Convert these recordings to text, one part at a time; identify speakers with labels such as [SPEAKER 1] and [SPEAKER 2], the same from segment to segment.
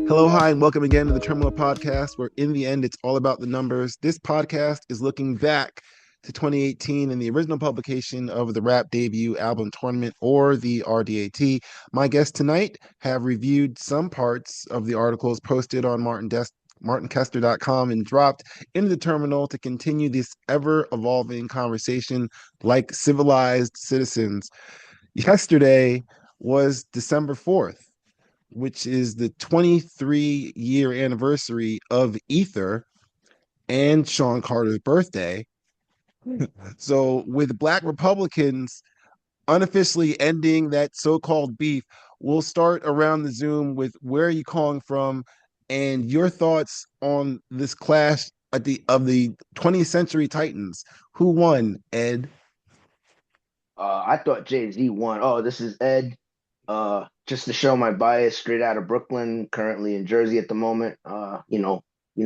[SPEAKER 1] Hello, hi, and welcome again to the Terminal Podcast, where in the end, it's all about the numbers. This podcast is looking back to 2018 and the original publication of the rap debut album Tournament, or the RDAT. My guests tonight have reviewed some parts of the articles posted on martinkester.com and dropped into the terminal to continue this ever-evolving conversation like civilized citizens. Yesterday was December 4th, which is the 23-year anniversary of Ether and Sean Carter's birthday. So, with Black Republicans unofficially ending that so-called beef, we'll start around the Zoom with where are you calling from and your thoughts on this clash of the 20th century titans. Who won, Ed?
[SPEAKER 2] I thought Jay-Z won. Oh, this is Ed. Just to show my bias, straight out of Brooklyn, currently in Jersey at the moment. You know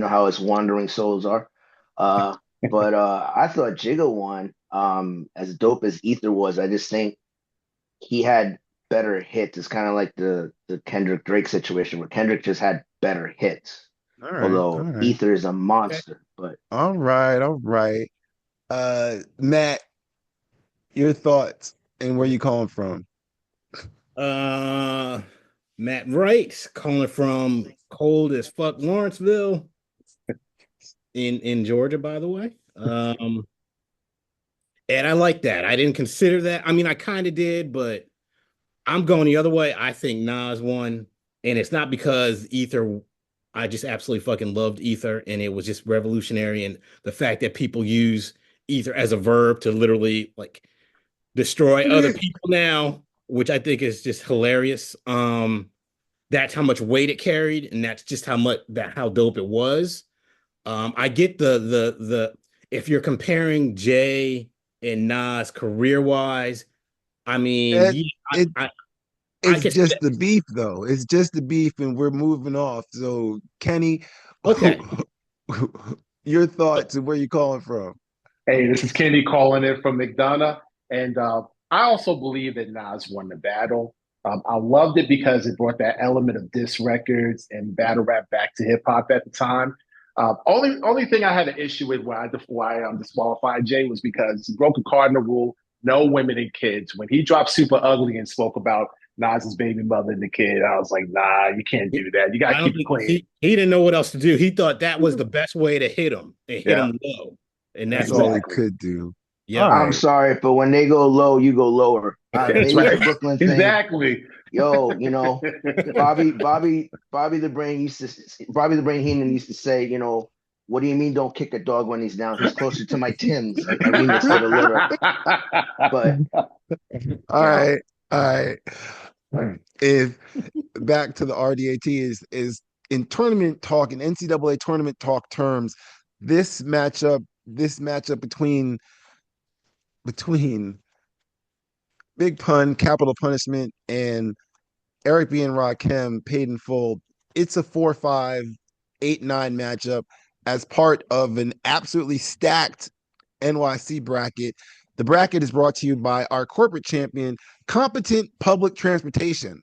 [SPEAKER 2] how us wandering souls are. But I thought Jigga won. As dope as Ether was, I just think he had better hits. It's kind of like the Kendrick Drake situation where Kendrick just had better hits.
[SPEAKER 1] All right, all
[SPEAKER 2] Although
[SPEAKER 1] right.
[SPEAKER 2] Ether is a monster, but
[SPEAKER 1] All right, all right. Matt, your thoughts and where you calling from?
[SPEAKER 3] Uh, Matt Wright calling from cold as fuck Lawrenceville in Georgia, by the way. And I like that. I didn't consider that. I mean, I kind of did, but I'm going the other way. I think Nas won, and it's not because Ether. I just absolutely fucking loved Ether, and it was just revolutionary. And the fact that people use Ether as a verb to literally like destroy other people now, which I think is just hilarious. That's how much weight it carried, and that's just how dope it was. I get the if you're comparing Jay and Nas career wise, I mean,
[SPEAKER 1] It's
[SPEAKER 3] could
[SPEAKER 1] just the beef, though. It's just the beef, and we're moving off. So, Kenny,
[SPEAKER 3] okay.
[SPEAKER 1] Your thoughts and where you calling from?
[SPEAKER 4] Hey, this is Kenny calling in from McDonough. And I also believe that Nas won the battle. I loved it because it brought that element of diss records and battle rap back to hip hop at the time. Only thing I had an issue with why I disqualified Jay was because he broke a cardinal rule: no women and kids. When he dropped Super Ugly and spoke about Nas's baby mother and the kid, I was like, nah, you can't do that. You got to keep it clean.
[SPEAKER 3] He didn't know what else to do. He thought that was the best way to hit him and hit him low. And
[SPEAKER 1] That's
[SPEAKER 3] exactly
[SPEAKER 1] all he could do.
[SPEAKER 3] Yeah,
[SPEAKER 2] I'm sorry, but when they go low, you go lower.
[SPEAKER 4] That's
[SPEAKER 2] Maybe
[SPEAKER 4] right.
[SPEAKER 2] the Brooklyn thing.
[SPEAKER 4] Exactly.
[SPEAKER 2] Yo, Bobby the Brain Heenan used to say, what do you mean don't kick a dog when he's down? He's closer to my Tims. I remixed it a little. But
[SPEAKER 1] all right. If back to the RDAT is in tournament talk, in NCAA tournament talk terms, this matchup between Big Pun, Capital Punishment, and Eric B. and Rakim paid in full. It's a 4-5, 8-9 matchup as part of an absolutely stacked NYC bracket. The bracket is brought to you by our corporate champion, Competent Public Transportation.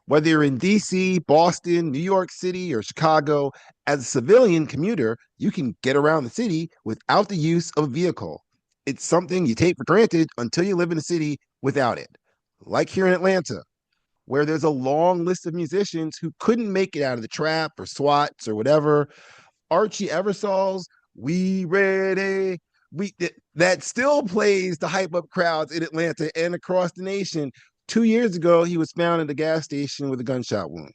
[SPEAKER 1] Whether you're in DC, Boston, New York City, or Chicago, as a civilian commuter, you can get around the city without the use of a vehicle. It's something you take for granted until you live in a city without it. Like here in Atlanta, where there's a long list of musicians who couldn't make it out of the trap or SWATs or whatever. Archie Eversol's We Ready, that still plays to hype up crowds in Atlanta and across the nation. 2 years ago, he was found at a gas station with a gunshot wound.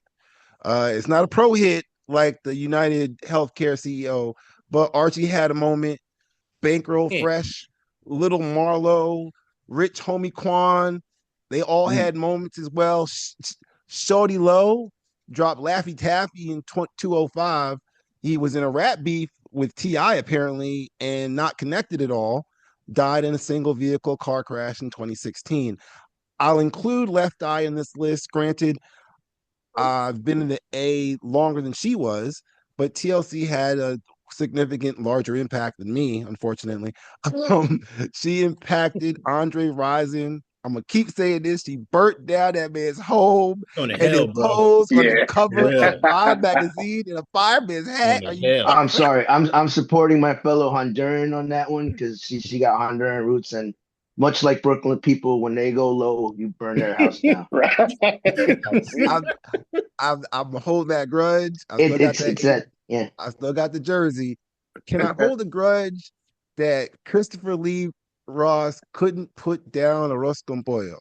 [SPEAKER 1] It's not a pro hit like the United Healthcare CEO, but Archie had a moment. Bankroll Fresh, Little Marlowe, Rich Homie Quan, they all had moments as well. Shorty Low dropped Laffy Taffy in 205. He was in a rap beef with T.I. apparently and not connected at all. Died in a single vehicle car crash in 2016. I'll include Left Eye in this list. Granted, I've been in the A longer than she was, but TLC had a significant larger impact than me, unfortunately. She impacted Andre Rison, I'm gonna keep saying this. She burnt down that man's home
[SPEAKER 3] On the
[SPEAKER 1] and then
[SPEAKER 3] hell, bro.
[SPEAKER 1] posed on the
[SPEAKER 4] Yeah.
[SPEAKER 1] cover of
[SPEAKER 3] Yeah.
[SPEAKER 1] Vibe magazine in a fireman's
[SPEAKER 3] On
[SPEAKER 1] hat. Are
[SPEAKER 3] the
[SPEAKER 1] you
[SPEAKER 3] hell.
[SPEAKER 2] I'm sorry. I'm supporting my fellow Honduran on that one because she got Honduran roots, and much like Brooklyn people, when they go low, you burn their house down.
[SPEAKER 4] Right.
[SPEAKER 1] I'm I'm holding that grudge. I still
[SPEAKER 2] It,
[SPEAKER 1] got
[SPEAKER 2] it's
[SPEAKER 1] that.
[SPEAKER 2] it's that yeah.
[SPEAKER 1] I still got the jersey. Can I hold a grudge that Christopher Lee Ross couldn't put down arroz con pollo?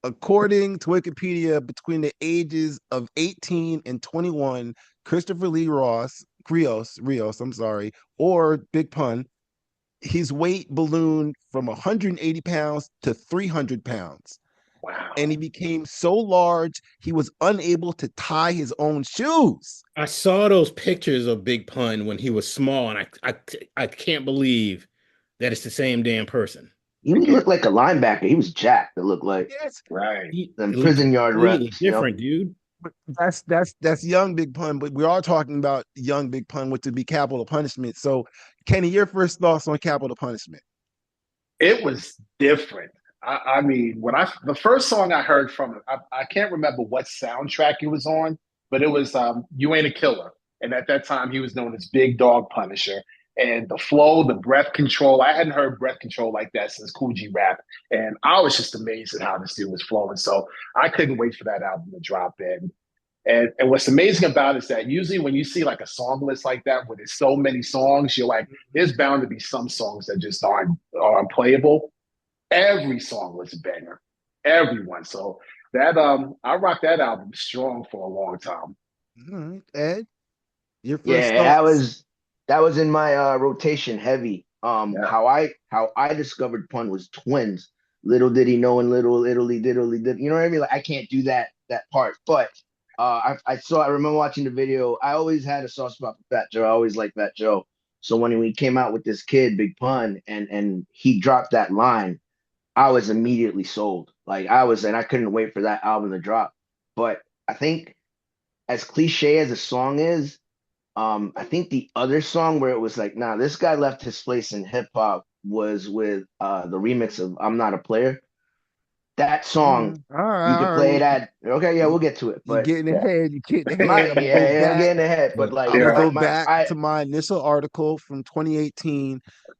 [SPEAKER 1] According to Wikipedia, between the ages of 18 and 21, Christopher Lee Rios, I'm sorry, or Big Pun, his weight ballooned from 180 pounds to 300 pounds. And he
[SPEAKER 4] Wow.
[SPEAKER 1] became so large, he was unable to tie his own shoes.
[SPEAKER 3] I saw those pictures of Big Pun when he was small, and I can't believe that it's the same damn person.
[SPEAKER 2] He looked like a linebacker. He was jacked. It looked like
[SPEAKER 1] Yes,
[SPEAKER 4] Right.
[SPEAKER 2] them
[SPEAKER 3] It looks
[SPEAKER 2] prison yard
[SPEAKER 3] completely
[SPEAKER 2] reps.
[SPEAKER 3] different, dude.
[SPEAKER 1] but that's young Big Pun, but we are talking about young Big Pun, which would be capital punishment. So, Kenny, your first thoughts on capital punishment?
[SPEAKER 4] It was different. I mean, the first song I heard from him, I can't remember what soundtrack it was on, but it was "You Ain't a Killer," and at that time he was known as Big Dog Punisher. And the flow, the breath control, I hadn't heard breath control like that since Cool G Rap, and I was just amazed at how this dude was flowing. So I couldn't wait for that album to drop in. And what's amazing about it is that usually when you see like a song list like that, where there's so many songs, you're like, there's bound to be some songs that just are unplayable. Every song was a banger, everyone. So that I rocked that album strong for a long time.
[SPEAKER 1] All right, Ed, your first
[SPEAKER 2] Yeah,
[SPEAKER 1] thoughts?
[SPEAKER 2] that was in my rotation heavy.
[SPEAKER 4] Yeah,
[SPEAKER 2] How I discovered Pun was twins. Little did he know in Little Italy diddly did. You know what I mean? Like I can't do that part. But I remember watching the video. I always had a soft spot for Fat Joe. I always liked Fat Joe. So when we came out with this kid, Big Pun, and he dropped that line, I was immediately sold. Like and I couldn't wait for that album to drop. But I think as cliche as the song is, I think the other song where it was like, nah, this guy left his place in hip hop was with the remix of I'm Not a Player. That song,
[SPEAKER 1] All
[SPEAKER 2] you
[SPEAKER 1] right,
[SPEAKER 2] could
[SPEAKER 1] all right.
[SPEAKER 2] play it at okay, yeah, we'll get to it.
[SPEAKER 1] You
[SPEAKER 2] But
[SPEAKER 1] getting ahead. You getting
[SPEAKER 2] my
[SPEAKER 1] ahead. I'm gonna go
[SPEAKER 2] yeah, I'm
[SPEAKER 1] back.
[SPEAKER 2] getting ahead. But like
[SPEAKER 1] I'm gonna
[SPEAKER 4] yeah,
[SPEAKER 1] go
[SPEAKER 2] my
[SPEAKER 1] back
[SPEAKER 2] I
[SPEAKER 1] to my initial article from 2018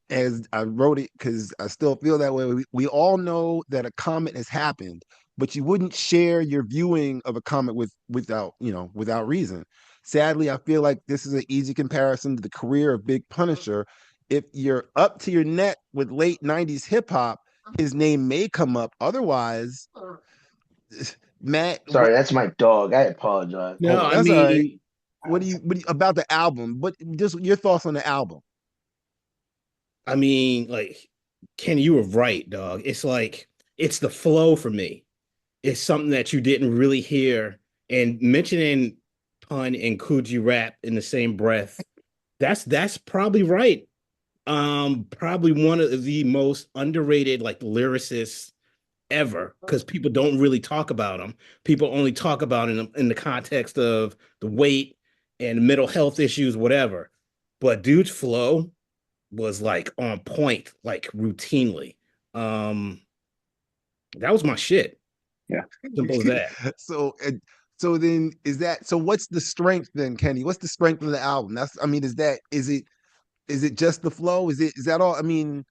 [SPEAKER 1] as I wrote it because I still feel that way. We all know that a comet has happened, but you wouldn't share your viewing of a comet without reason. Sadly, I feel like this is an easy comparison to the career of Big Punisher. If you're up to your neck with late 90s hip hop, his name may come up. Otherwise, Matt,
[SPEAKER 2] sorry, that's my dog. I apologize.
[SPEAKER 3] No,
[SPEAKER 2] Hold
[SPEAKER 3] I
[SPEAKER 2] on.
[SPEAKER 1] that's all right.
[SPEAKER 3] mean,
[SPEAKER 1] What do you about the album? What just your thoughts on the album?
[SPEAKER 3] like Kenny, you were right, dog. It's like it's the flow for me. It's something that you didn't really hear. And mentioning Pun and Coogee Rap in the same breath, that's probably right. Probably one of the most underrated like lyricists ever because people don't really talk about him. People only talk about him in the context of the weight and mental health issues, whatever. But dude's flow was like on point, like routinely. Um, that was my shit.
[SPEAKER 4] yeah.
[SPEAKER 3] Simple as that.
[SPEAKER 1] so so then what's the strength then, Kenny? What's the strength of the album? Is it just the flow? Is that all? I mean,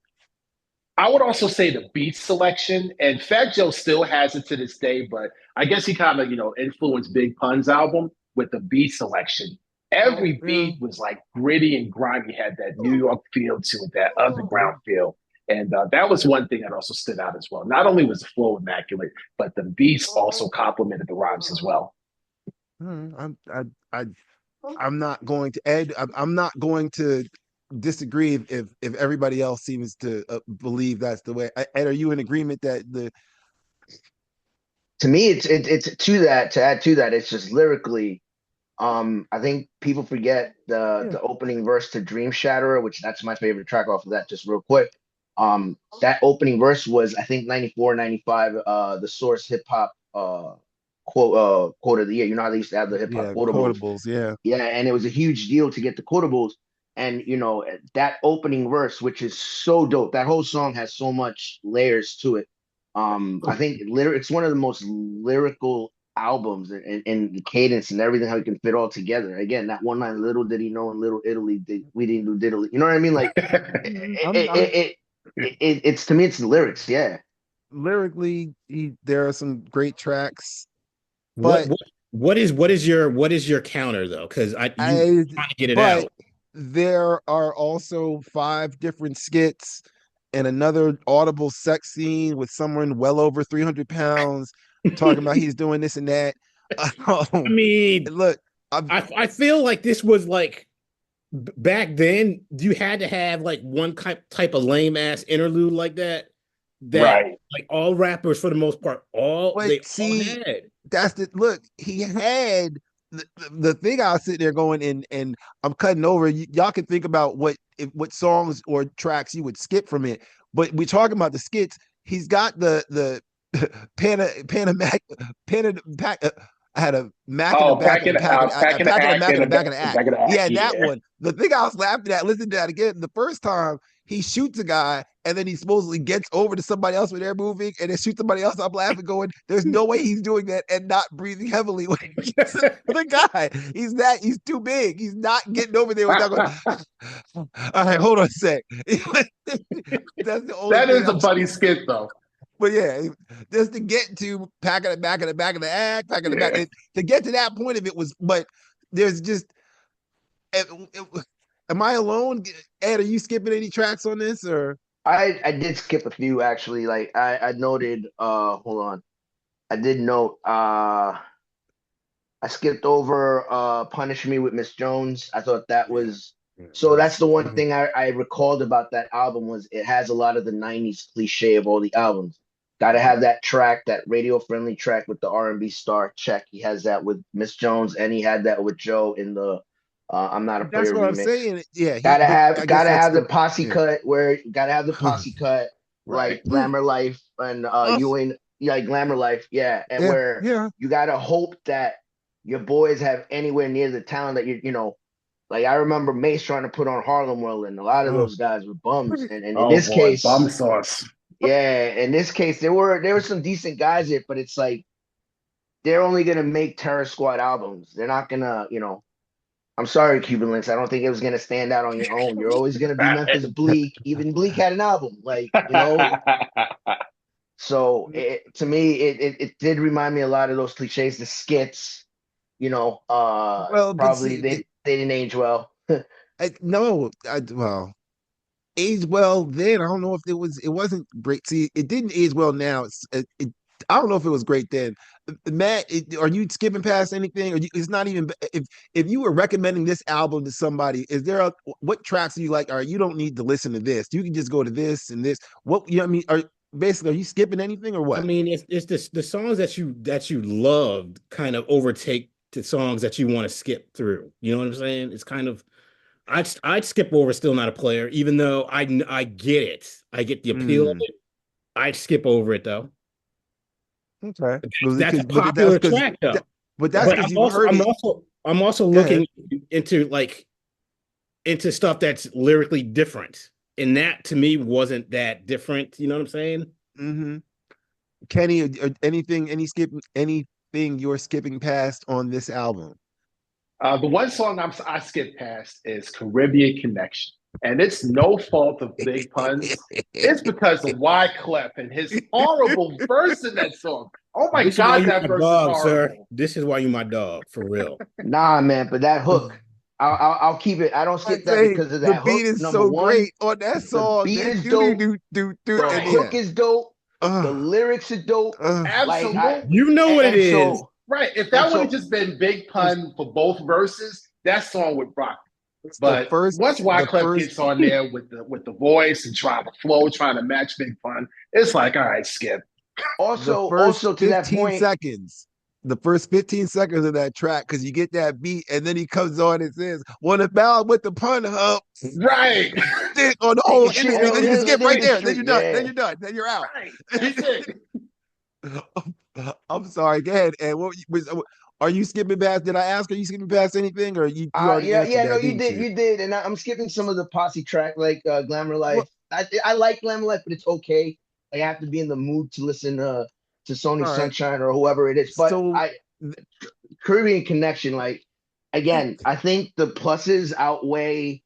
[SPEAKER 4] I would also say the beat selection, and Fat Joe still has it to this day, but I guess he kind of, influenced Big Pun's album with the beat selection. Every
[SPEAKER 1] yeah.
[SPEAKER 4] beat was like gritty and grimy, had that New York feel to it, that underground feel. And that was one thing that also stood out as well. Not only was the flow immaculate, but the beats also complemented the rhymes as well.
[SPEAKER 1] I'm I I'm not going to Ed. I'm not going to disagree if everybody else seems to believe that's the way. Ed, are you in agreement that the
[SPEAKER 2] To me, it's to that to add to that, it's just lyrically. I think people forget
[SPEAKER 1] yeah
[SPEAKER 2] the opening verse to Dream Shatterer, which that's my favorite track off of that, just real quick. That opening verse was I think 94, 95, the Source hip hop quote of the year. You know how they used to have the hip hop
[SPEAKER 1] yeah
[SPEAKER 2] quotables.
[SPEAKER 1] quotables yeah
[SPEAKER 2] Yeah, and it was a huge deal to get the quotables. And that opening verse, which is so dope, that whole song has so much layers to it. I think it's one of the most lyrical albums and the cadence and everything, how you can fit all together. Again, that one line, little did he know in Little Italy, we didn't do diddly. You know what I mean? Like
[SPEAKER 1] I'm
[SPEAKER 2] it's to me, it's the lyrics. Yeah.
[SPEAKER 1] lyrically, there are some great tracks,
[SPEAKER 3] What
[SPEAKER 1] but
[SPEAKER 3] what what is your counter though? Because you
[SPEAKER 1] I
[SPEAKER 3] trying to get it
[SPEAKER 1] but
[SPEAKER 3] out.
[SPEAKER 1] there are also 5 different skits and another audible sex scene with someone well over 300 pounds talking about he's doing this and that.
[SPEAKER 3] I
[SPEAKER 1] Um,
[SPEAKER 3] mean,
[SPEAKER 1] look, I'm
[SPEAKER 3] I feel like this was like back then. You had to have like one type of lame ass interlude like that. That
[SPEAKER 4] Right.
[SPEAKER 3] like all rappers for the most part, all
[SPEAKER 1] but
[SPEAKER 3] they all
[SPEAKER 1] see,
[SPEAKER 3] had.
[SPEAKER 1] that's the look. He had the thing. I was sitting there going, and I'm cutting over. Y'all can think about what songs or tracks you would skip from it. But we're talking about the skits. He's got the Panamac Pack. I had a Mac in the
[SPEAKER 4] Oh,
[SPEAKER 1] back and a pack and a
[SPEAKER 4] packing the
[SPEAKER 1] pack and a
[SPEAKER 4] act
[SPEAKER 1] Mac in
[SPEAKER 4] and
[SPEAKER 1] the
[SPEAKER 4] the
[SPEAKER 1] back of
[SPEAKER 4] back,
[SPEAKER 1] the
[SPEAKER 4] the
[SPEAKER 1] act.
[SPEAKER 4] back of the act.
[SPEAKER 1] Yeah, that
[SPEAKER 4] Yeah.
[SPEAKER 1] one. The thing I was laughing at, listen to that again. The first time he shoots a guy and then he supposedly gets over to somebody else when they're moving and then shoots somebody else. I'm laughing, going, there's no way he's doing that and not breathing heavily when he gets the guy. He's too big. He's not getting over there without going, all right, hold on a sec. That's the only
[SPEAKER 4] That
[SPEAKER 1] thing
[SPEAKER 4] is a funny skit though.
[SPEAKER 1] but yeah, just to get to pack of the back of the back of the act, pack of the back,
[SPEAKER 4] Yeah.
[SPEAKER 1] to get to that point of it was, but there's just, am I alone? Ed, are you skipping any tracks on this or?
[SPEAKER 2] I did skip a few actually. Like I noted, hold on. I did note I skipped over Punish Me with Miss Jones. I thought that
[SPEAKER 1] Yeah.
[SPEAKER 2] was so that's the one
[SPEAKER 1] Mhm.
[SPEAKER 2] thing I recalled about that album was it has a lot of the 90s cliche of all the albums. Gotta have that track, that radio friendly track with the R&B star check. He has that with Miss Jones and he had that with Joe in the I'm Not a
[SPEAKER 1] That's
[SPEAKER 2] Player
[SPEAKER 1] what I'm
[SPEAKER 2] remix.
[SPEAKER 1] saying. Yeah, but I guess
[SPEAKER 2] Gotta
[SPEAKER 1] that's
[SPEAKER 2] have the
[SPEAKER 1] the,
[SPEAKER 2] posse
[SPEAKER 1] yeah.
[SPEAKER 2] cut where gotta have the posse cut
[SPEAKER 4] Right.
[SPEAKER 2] like Glamour Life and you ain't yeah, like Glamour Life, yeah, and
[SPEAKER 1] Yeah,
[SPEAKER 2] where
[SPEAKER 1] yeah.
[SPEAKER 2] you gotta hope that your boys have anywhere near the talent that you know. Like I remember Mace trying to put on Harlem World, and a lot of
[SPEAKER 1] Oh,
[SPEAKER 2] those guys were bums. And in
[SPEAKER 4] Oh
[SPEAKER 2] this
[SPEAKER 4] boy, bum
[SPEAKER 2] case,
[SPEAKER 4] sauce.
[SPEAKER 2] yeah, in this case there were some decent guys here, but it's like they're only gonna make Terror Squad albums. They're not gonna, you know. I'm sorry, Cuban Links. I don't think it was gonna stand out on your own. You're always gonna be Memphis Bleak. Even Bleak had an album, like you know. So to me, it did remind me a lot of those cliches, the skits. You know,
[SPEAKER 1] well, but
[SPEAKER 2] probably
[SPEAKER 1] see,
[SPEAKER 2] they didn't age well.
[SPEAKER 1] no, well, aged well then. I don't know if it wasn't great. See, it didn't age well now. I don't know if it was great then. Matt, are you skipping past anything? Or it's not even if you were recommending this album to somebody, is there what tracks are you like? Or you don't need to listen to this. You can just go to this and this. What you know what I mean? Basically, are you skipping anything or
[SPEAKER 3] I
[SPEAKER 1] what?
[SPEAKER 3] mean, it's the songs that you loved kind of overtake the songs that you want to skip through. You know what I'm saying? It's kind of I'd skip over Still Not a Player, even though I get it. I get the appeal of
[SPEAKER 1] Mm,
[SPEAKER 3] it. I'd skip over it though.
[SPEAKER 1] okay,
[SPEAKER 3] That's a
[SPEAKER 1] that's
[SPEAKER 3] popular
[SPEAKER 1] because
[SPEAKER 3] track though.
[SPEAKER 1] that's
[SPEAKER 3] But
[SPEAKER 1] because you've heard it.
[SPEAKER 3] I'm also
[SPEAKER 1] Go ahead.
[SPEAKER 3] looking into into stuff that's lyrically different. And that to me wasn't that different. You know what I'm saying?
[SPEAKER 1] Hmm. Kenny, anything you're skipping past on this album?
[SPEAKER 4] The one song I skipped past is Caribbean Connection. And it's no fault of Big Pun's. It's because of Wyclef and his horrible verse in that song. Oh my
[SPEAKER 3] This is why
[SPEAKER 4] God,
[SPEAKER 3] you
[SPEAKER 4] that
[SPEAKER 3] my
[SPEAKER 4] verse is
[SPEAKER 3] dog, sir.
[SPEAKER 4] horrible.
[SPEAKER 3] This is why you my dog, for real.
[SPEAKER 2] Nah, man, but that hook, I'll keep it. I don't
[SPEAKER 1] I
[SPEAKER 2] skip that
[SPEAKER 1] say
[SPEAKER 2] because of
[SPEAKER 1] the
[SPEAKER 2] that
[SPEAKER 1] beat
[SPEAKER 2] hook.
[SPEAKER 1] is
[SPEAKER 2] Number
[SPEAKER 1] so
[SPEAKER 2] one,
[SPEAKER 1] great on that
[SPEAKER 2] the
[SPEAKER 1] song.
[SPEAKER 2] beat
[SPEAKER 1] That
[SPEAKER 2] is
[SPEAKER 1] do do
[SPEAKER 2] dope.
[SPEAKER 1] do do do,
[SPEAKER 2] The
[SPEAKER 1] and
[SPEAKER 4] Bro,
[SPEAKER 1] yeah,
[SPEAKER 2] hook is dope. The
[SPEAKER 1] uh,
[SPEAKER 2] lyrics are dope. Like I
[SPEAKER 4] absolutely.
[SPEAKER 3] You know what it
[SPEAKER 2] and
[SPEAKER 3] is.
[SPEAKER 2] so
[SPEAKER 4] Right. If
[SPEAKER 2] and
[SPEAKER 4] that would have
[SPEAKER 2] so
[SPEAKER 4] just been Big
[SPEAKER 1] it's,
[SPEAKER 4] Pun for both verses, that song would rock.
[SPEAKER 1] it's
[SPEAKER 4] But once
[SPEAKER 1] the
[SPEAKER 4] Wyclef
[SPEAKER 1] first.
[SPEAKER 4] gets on there with the voice and trying to flow, trying to match Big Pun, it's like, all right, skip.
[SPEAKER 1] the first
[SPEAKER 2] also to that
[SPEAKER 1] 15
[SPEAKER 2] point,
[SPEAKER 1] seconds, the first 15 seconds of that track, because you get that beat, and then he comes on and says, "Want to bow with the pun hub."
[SPEAKER 4] Right.
[SPEAKER 1] Shit on the
[SPEAKER 2] take
[SPEAKER 1] whole
[SPEAKER 2] a shit
[SPEAKER 1] industry. Then
[SPEAKER 2] on
[SPEAKER 1] you can skip
[SPEAKER 2] the
[SPEAKER 1] right there. Then
[SPEAKER 2] industry.
[SPEAKER 1] you're done. Then
[SPEAKER 2] Yeah.
[SPEAKER 1] you're done. Then you're out.
[SPEAKER 4] Right. That's it.
[SPEAKER 1] I'm sorry. Go ahead. And are you skipping past? Did I ask? Are you skipping past anything, or you already
[SPEAKER 2] Yeah,
[SPEAKER 1] answered
[SPEAKER 2] yeah, no,
[SPEAKER 1] that, didn't you?
[SPEAKER 2] you did, and I'm skipping some of the posse track like Glamour
[SPEAKER 1] Well,
[SPEAKER 2] Life. I like Glamour Life, but it's okay. Like I have to be in the mood to listen to Sony
[SPEAKER 1] All right.
[SPEAKER 2] Sunshine or whoever it is. But
[SPEAKER 1] So
[SPEAKER 2] Caribbean Connection, like again, I think the pluses outweigh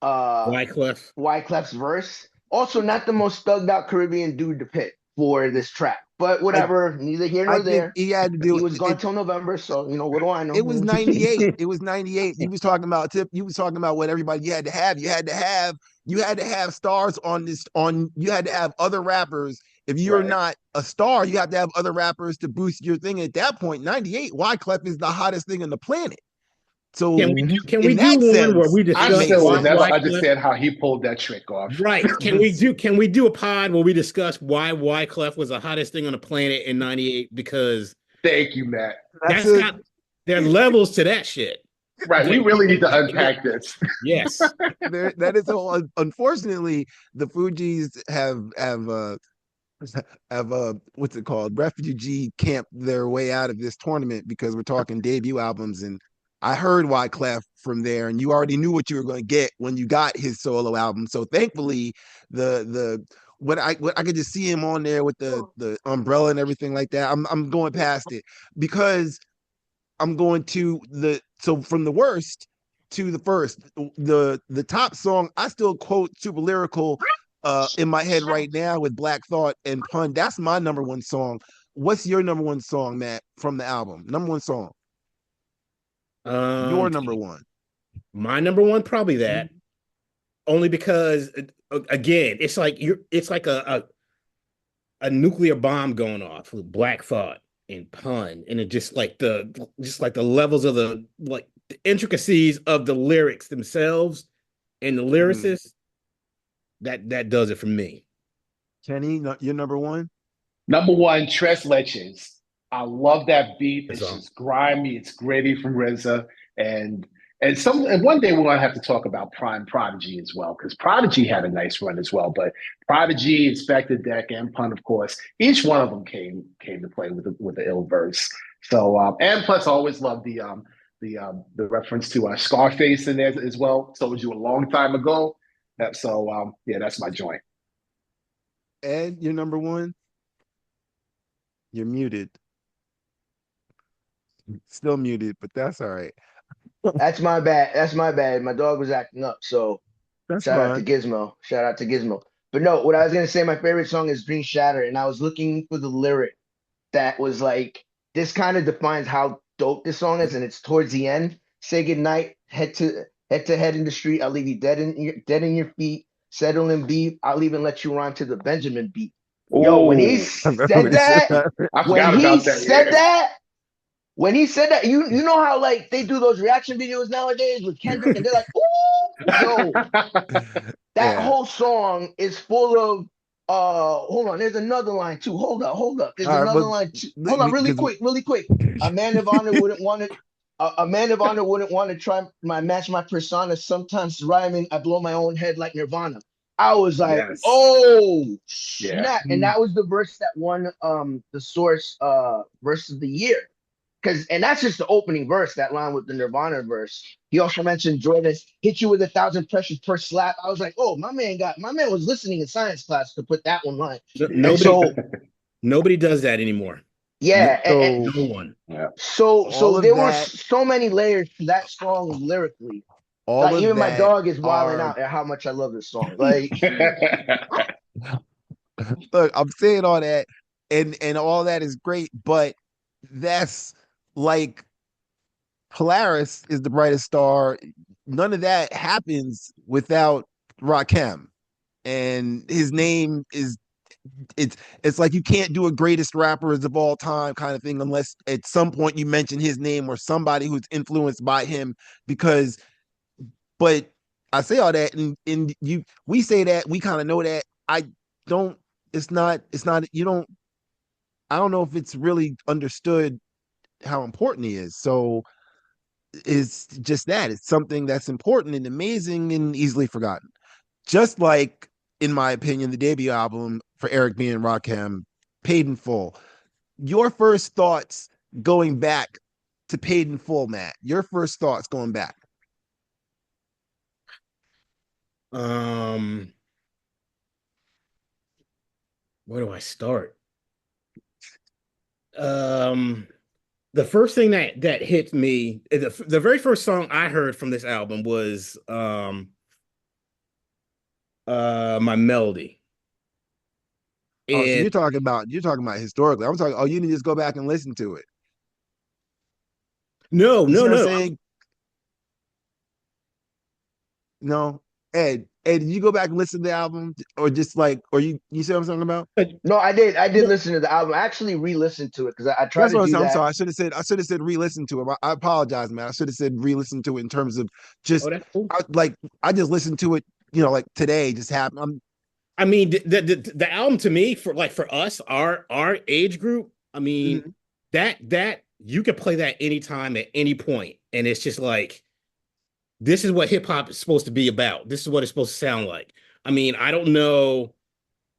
[SPEAKER 3] Wyclef.
[SPEAKER 2] Wyclef's verse. Also, not the most thugged out Caribbean dude to pick for this track, but
[SPEAKER 1] I
[SPEAKER 2] whatever, neither here
[SPEAKER 1] I
[SPEAKER 2] nor
[SPEAKER 1] think
[SPEAKER 2] there.
[SPEAKER 1] he had to
[SPEAKER 2] He
[SPEAKER 1] do
[SPEAKER 2] was gone
[SPEAKER 1] it.
[SPEAKER 2] till November, so what do I know?
[SPEAKER 1] It was 98. It was 98. You was talking about Tip. You was talking about what everybody you had to have. You had to have stars on this on you had to have other rappers. If you're
[SPEAKER 4] Right.
[SPEAKER 1] not a star, you have to have other rappers to boost your thing. At that point, 98, Wyclef is the hottest thing on the planet. So
[SPEAKER 3] Can we
[SPEAKER 1] in
[SPEAKER 3] do
[SPEAKER 1] that
[SPEAKER 3] one where
[SPEAKER 1] sense,
[SPEAKER 3] we
[SPEAKER 4] I
[SPEAKER 1] it
[SPEAKER 3] discuss
[SPEAKER 1] makes
[SPEAKER 4] still will
[SPEAKER 3] why
[SPEAKER 1] sense.
[SPEAKER 4] never
[SPEAKER 3] Wyclef?
[SPEAKER 4] understand how he pulled that trick off.
[SPEAKER 3] Right. Can we do a pod where we discuss why Wyclef was the hottest thing on the planet in 98? Because
[SPEAKER 4] Thank you, Matt.
[SPEAKER 1] That's
[SPEAKER 3] that's got there are levels to that shit.
[SPEAKER 4] Right, we really need to unpack this.
[SPEAKER 3] Yes.
[SPEAKER 1] that is all. Unfortunately, the Fugees have what's it called, refugee camp their way out of this tournament because we're talking debut albums, and I heard Wyclef from there, and you already knew what you were going to get when you got his solo album. So thankfully, the what I could just see him on there with the umbrella and everything like that. I'm going past it because I'm going to so from the worst to the first. The top song I still quote super lyrical in my head right now with Black Thought and Pun. That's my number one song. What's your number one song, Matt, from the album? Number one song. Your number one.
[SPEAKER 3] My number one, probably that. Only because again, it's like it's like a nuclear bomb going off with Black Thought and Pun, and it just like the levels of the intricacies of the lyrics themselves and the lyricists. That does it for me.
[SPEAKER 1] Kenny, your number one?
[SPEAKER 4] Number one, Tres Leches. I love that beat. It's
[SPEAKER 3] That's
[SPEAKER 4] just grimy. It's gritty from RZA. And one day we're gonna have to talk about Prime Prodigy as well, because Prodigy had a nice run as well. But Prodigy, Inspector Deck, and Pun, of course, each one of them came to play with the ill verse. So and plus, I always loved the reference to Scarface in there as well. Told you a long time ago. So yeah, that's my joint.
[SPEAKER 1] Ed, your number one? You're muted. Still muted, but that's all right.
[SPEAKER 2] That's my bad. That's my bad. My dog was acting up, so
[SPEAKER 1] That's
[SPEAKER 2] shout out to
[SPEAKER 1] fine.
[SPEAKER 2] Gizmo. Shout out to Gizmo. But no, what I was gonna say, my favorite song is Dream Shatter, and I was looking for the lyric that was like this kind of defines how dope this song is, and it's towards the end. Say goodnight, head to head in the street. I'll leave you dead in your feet. Settle in beef. I'll even let you rhyme to the Benjamin beat. Yo, when he said that,
[SPEAKER 4] I
[SPEAKER 2] when
[SPEAKER 4] forgot
[SPEAKER 2] he
[SPEAKER 4] about that.
[SPEAKER 2] said
[SPEAKER 4] Yeah.
[SPEAKER 2] that, when he said that, you know how like they do those reaction videos nowadays with Kendrick, and they're like, "Ooh, yo, that
[SPEAKER 1] Yeah.
[SPEAKER 2] whole song is full of hold on, there's another line too. Hold up. There's
[SPEAKER 1] All right,
[SPEAKER 2] another
[SPEAKER 1] but
[SPEAKER 2] line too. Hold on, really quick. A man of honor wouldn't want to a man of honor wouldn't want to try my match my persona. Sometimes rhyming, I blow my own head like Nirvana. I was like,
[SPEAKER 4] Yes.
[SPEAKER 2] oh
[SPEAKER 4] Yeah.
[SPEAKER 2] snap. And that was the verse that won the source verse of the year. And that's just the opening verse, that line with the Nirvana verse. He also mentioned Jordan hit you with 1,000 pressures per slap. I was like, oh, my man was listening in science class to put that one line. And so
[SPEAKER 3] Nobody does that anymore.
[SPEAKER 2] yeah,
[SPEAKER 1] So
[SPEAKER 3] No one.
[SPEAKER 4] Yeah.
[SPEAKER 2] so
[SPEAKER 1] of
[SPEAKER 2] there were
[SPEAKER 1] that,
[SPEAKER 2] so many layers to that song lyrically.
[SPEAKER 1] all
[SPEAKER 2] Like
[SPEAKER 1] of
[SPEAKER 2] even my
[SPEAKER 1] that
[SPEAKER 2] dog is wilding
[SPEAKER 1] are
[SPEAKER 2] out at how much I love this song. Like
[SPEAKER 1] look, I'm saying all that, and all that is great, but that's like Polaris is the brightest star. None of that happens without Rakim, and his name is it's like you can't do a greatest rappers of all time kind of thing unless at some point you mention his name or somebody who's influenced by him. Because, but I say all that, and we say that, we kind of know that. I don't. It's not. You don't. I don't know if it's really understood how important he is. So it's just that it's something that's important and amazing and easily forgotten. Just like, in my opinion, the debut album for Eric B. and Rakim, Paid in Full. Your first thoughts going back to Paid in Full, Matt. Your first thoughts going back.
[SPEAKER 3] Where do I start? The first thing that hit me, the very first song I heard from this album was My Melody.
[SPEAKER 1] Oh, so
[SPEAKER 3] And
[SPEAKER 1] you're talking about historically. I'm talking. Oh, you need to just go back and listen to it.
[SPEAKER 3] no,
[SPEAKER 1] You see
[SPEAKER 3] no,
[SPEAKER 1] what I'm
[SPEAKER 3] no.
[SPEAKER 1] saying? No, Ed, did you go back and listen to the album, or just like, or you see what I'm talking about?
[SPEAKER 2] No, I did listen to the album. I actually re-listened to it because I tried
[SPEAKER 1] That's
[SPEAKER 2] to
[SPEAKER 1] what I'm
[SPEAKER 2] do
[SPEAKER 1] saying. I'm
[SPEAKER 2] that.
[SPEAKER 1] sorry. I should have said re-listen to it. I apologize, man. I should have said re-listen to it in terms of
[SPEAKER 3] Oh,
[SPEAKER 1] just
[SPEAKER 3] that's cool.
[SPEAKER 1] I just listened to it, like today just happened.
[SPEAKER 3] I mean, the album to me, for us, our age group, I mean,
[SPEAKER 1] Mhm.
[SPEAKER 3] that you could play that anytime at any point, and it's just like this is what hip hop is supposed to be about. This is what it's supposed to sound like. I mean, I don't know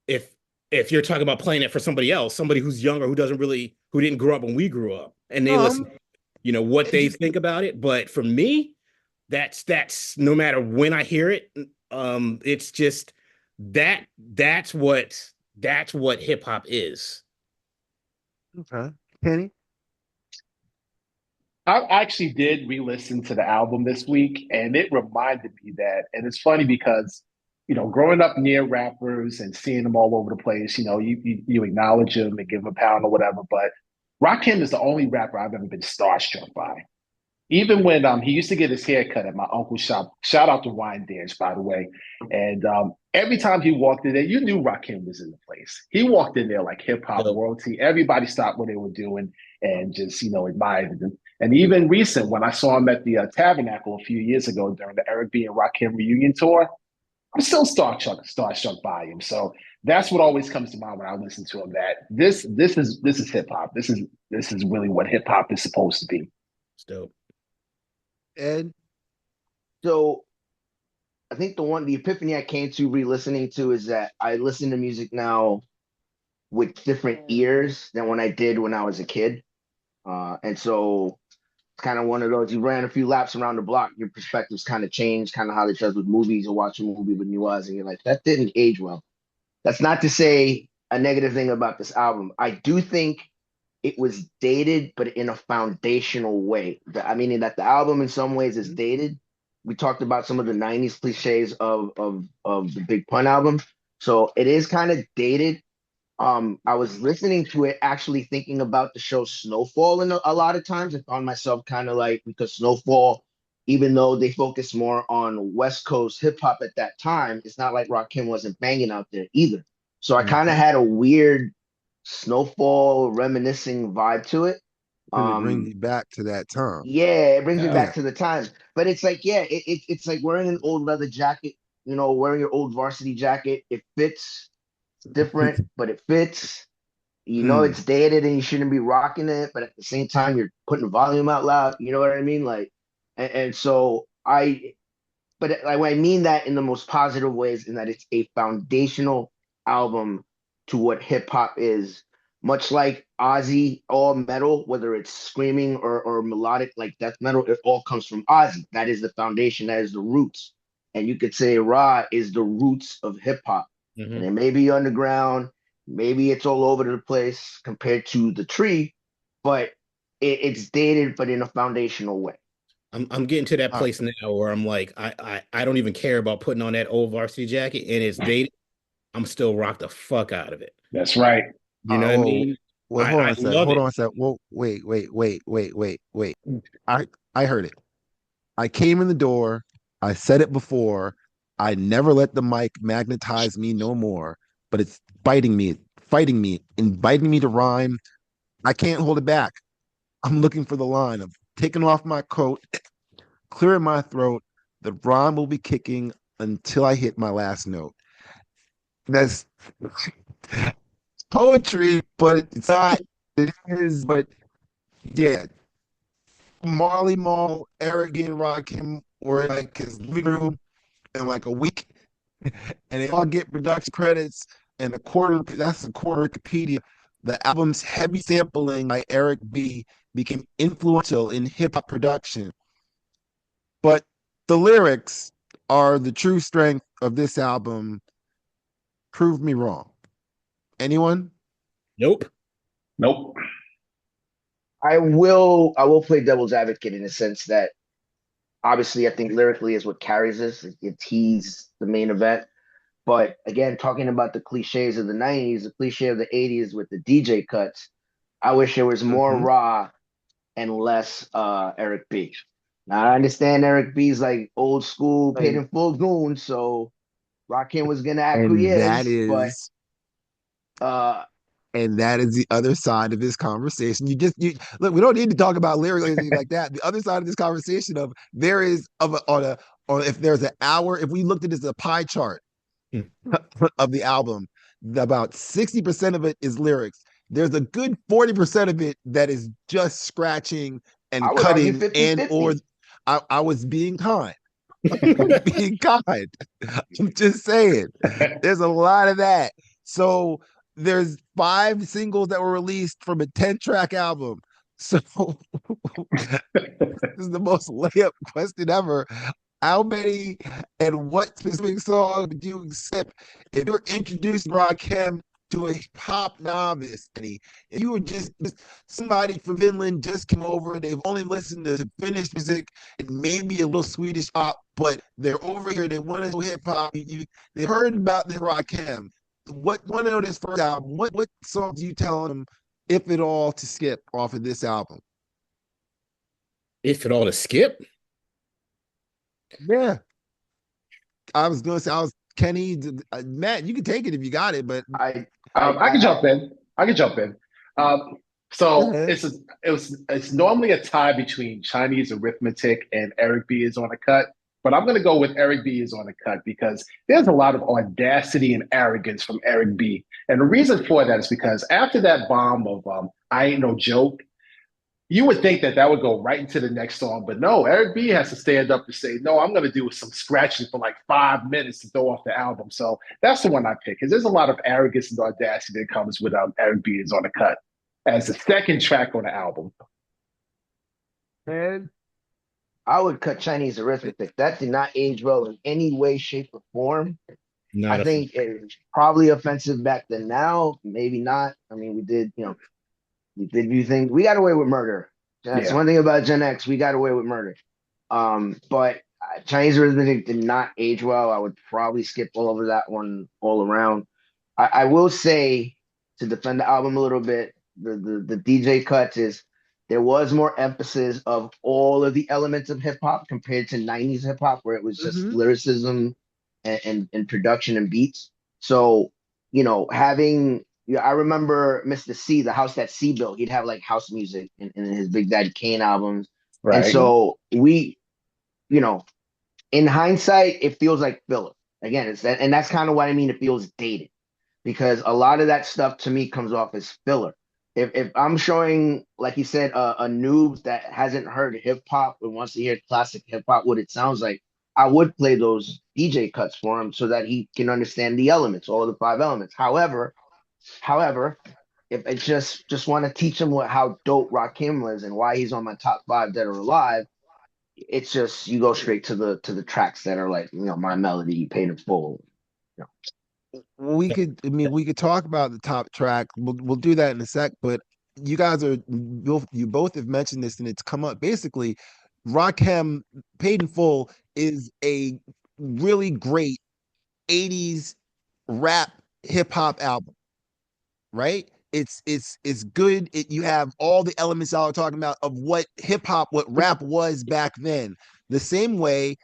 [SPEAKER 3] if if you're talking about playing it for somebody else, somebody who's younger, who didn't grow up when we grew up, and they listen,
[SPEAKER 1] Um,
[SPEAKER 3] what
[SPEAKER 1] it
[SPEAKER 3] they
[SPEAKER 1] just
[SPEAKER 3] think about it. But for me, that's no matter when I hear it, it's just that's what hip hop is.
[SPEAKER 1] okay, Kenny.
[SPEAKER 4] I actually did re-listen to the album this week, and it reminded me that. And it's funny because, growing up near rappers and seeing them all over the place, you acknowledge them and give them a pound or whatever. But Rakim is the only rapper I've ever been starstruck by. Even when he used to get his hair cut at my uncle's shop. Shout out to Wine Dance, by the way. And every time he walked in there, you knew Rakim was in the place. He walked in there like hip hop
[SPEAKER 3] So
[SPEAKER 4] royalty. Everybody stopped what they were doing and just admired him. And even recent, when I saw him at the Tabernacle a few years ago during the Eric B and Rakim reunion tour, I'm still starstruck by him. So that's what always comes to mind when I listen to him. That this is hip hop. This is really what hip hop is supposed to be.
[SPEAKER 3] it's dope.
[SPEAKER 1] Ed.
[SPEAKER 2] So I think the epiphany I came to re-listening to is that I listen to music now with different ears than when I did when I was a kid. And so it's kind of one of those, you ran a few laps around the block, your perspectives kind of changed, kind of how it does with movies, or watch a movie with new eyes, and you're like, that didn't age well. That's not to say a negative thing about this album. I do think it was dated, but in a foundational way. I mean that the album in some ways is dated. We talked about some of the 90s cliches of the Big Pun album. So it is kind of dated. I was listening to it actually thinking about the show Snowfall, and a lot of times I found myself kind of like, because Snowfall, even though they focused more on West Coast hip hop at that time, it's not like Rakim wasn't banging out there either. So I kind of
[SPEAKER 1] Mhm.
[SPEAKER 2] had a weird Snowfall reminiscing vibe to it.
[SPEAKER 1] And it brings
[SPEAKER 2] Um,
[SPEAKER 1] you back to that time.
[SPEAKER 2] yeah, it brings me
[SPEAKER 3] Yeah.
[SPEAKER 1] Yeah.
[SPEAKER 2] back to the times. But it's like, yeah, it's like wearing an old leather jacket, wearing your old varsity jacket. It fits different, but it fits.
[SPEAKER 1] Mm.
[SPEAKER 2] It's dated and you shouldn't be rocking it, but at the same time, you're putting the volume out loud. You know what I mean? Like, and so but I mean that in the most positive ways, in that it's a foundational album to what hip hop is. Much like Ozzy, all metal, whether it's screaming or melodic like death metal, it all comes from Ozzy. That is the foundation, that is the roots. And you could say Ra is the roots of hip hop. And
[SPEAKER 3] Hmm.
[SPEAKER 2] it may be underground, maybe it's all over the place compared to the tree, but it's dated, but in a foundational way.
[SPEAKER 3] I'm getting to that
[SPEAKER 1] Uh,
[SPEAKER 3] place now where I'm like, I don't even care about putting on that old varsity jacket, and it's dated. I'm still rock the fuck out of it.
[SPEAKER 4] That's right.
[SPEAKER 3] You know what I
[SPEAKER 1] whoa,
[SPEAKER 3] mean?
[SPEAKER 1] well,
[SPEAKER 3] I
[SPEAKER 1] hold on
[SPEAKER 3] I
[SPEAKER 1] a sec.
[SPEAKER 3] love
[SPEAKER 1] Hold
[SPEAKER 3] it.
[SPEAKER 1] on a sec. Whoa, wait. I heard it. I came in the door. I said it before. I never let the mic magnetize me no more. But it's biting me, fighting me, inviting me to rhyme. I can't hold it back. I'm looking for the line of taking off my coat, clearing my throat. The rhyme will be kicking until I hit my last note. That's poetry, but it's not. It is, but yeah. Marley Marl, Arrogant Rakim were in like his living room in like a week, and they all get production credits. And that's a quarter Wikipedia. The album's heavy sampling by Eric B became influential in hip hop production. But the lyrics are the true strength of this album. Prove me wrong. Anyone?
[SPEAKER 3] Nope.
[SPEAKER 4] Nope.
[SPEAKER 2] I will play devil's advocate in the sense that obviously I think lyrically is what carries this. He's the main event. But again, talking about the cliches of the 90s, the cliche of the 80s with the DJ cuts, I wish there was more Raw and less Eric B. Now I understand Eric B's like old school paid in full goon, so Rakim was gonna acquiesce, but
[SPEAKER 1] and that is the other side of this conversation. You look, we don't need to talk about lyrics or anything like that. The other side of this conversation of there is of a, on a or if there's an hour, if we looked at this as a pie chart of the album, about 60% of it is lyrics. There's a good 40% of it that is just scratching and
[SPEAKER 2] I would argue
[SPEAKER 1] cutting
[SPEAKER 2] 50,
[SPEAKER 1] and
[SPEAKER 2] 50.
[SPEAKER 1] or I was being kind. Being kind. I'm just saying. There's a lot of that. So there's 5 singles that were released from a 10-track album. So this is the most layup question ever. How many and what specific song did you accept if you're introduced Rakim to a pop novice? If you were just somebody from Finland just came over, they've only listened to Finnish music and maybe a little Swedish pop, but they're over here, they want to do hip hop. They heard about the Rakim. What one of this first album? What songs do you tell them, if at all, to skip off of this album?
[SPEAKER 3] If at all, to skip?
[SPEAKER 1] Yeah. I was going to say, Kenny, Matt, you can take it if you got it, but
[SPEAKER 4] I can jump in. So it's normally a tie between Chinese arithmetic and Eric B is on a cut, but I'm going to go with Eric B is on a cut because there's a lot of audacity and arrogance from Eric B. And the reason for that is because after that bomb of I Ain't No Joke, you would think that would go right into the next song, but no, Eric B has to stand up and say, no, I'm going to do some scratching for like 5 minutes to throw off the album. So that's the one I pick because there's a lot of arrogance and audacity that comes with Eric B is on the cut as the second track on the album.
[SPEAKER 2] Man, I would cut Chinese arithmetic. That did not age well in any way, shape, or form. I think it's probably offensive back then. Now, maybe not. I mean, we did view things. We got away with murder. That's one thing about Gen X. We got away with murder. But Chinese arithmetic did not age well. I would probably skip all over that one all around. I will say, to defend the album a little bit, the DJ cuts is there was more emphasis of all of the elements of hip hop compared to 90s hip hop, where it was just lyricism and production and beats. So, having I remember Mr. C, the house that C built, he'd have like house music in his Big Daddy Kane albums. Right. And so in hindsight, it feels like filler. Again, it's that, and that's kind of what I mean. It feels dated because a lot of that stuff to me comes off as filler. If I'm showing, like you said, a noob that hasn't heard hip hop and wants to hear classic hip hop, what it sounds like, I would play those DJ cuts for him so that he can understand the elements, all of the 5 elements. However, if I just want to teach him how dope Rakim was and why he's on my top 5 dead or alive, it's just you go straight to the tracks that are like My Melody, You Paid in Full.
[SPEAKER 1] We could talk about the top track. We'll do that in a sec. But you both have mentioned this and it's come up. Basically, Rakim Paid in Full is a really great 80s rap hip hop album. Right? It's good. You have all the elements y'all are talking about of what hip hop, what rap was back then. The same way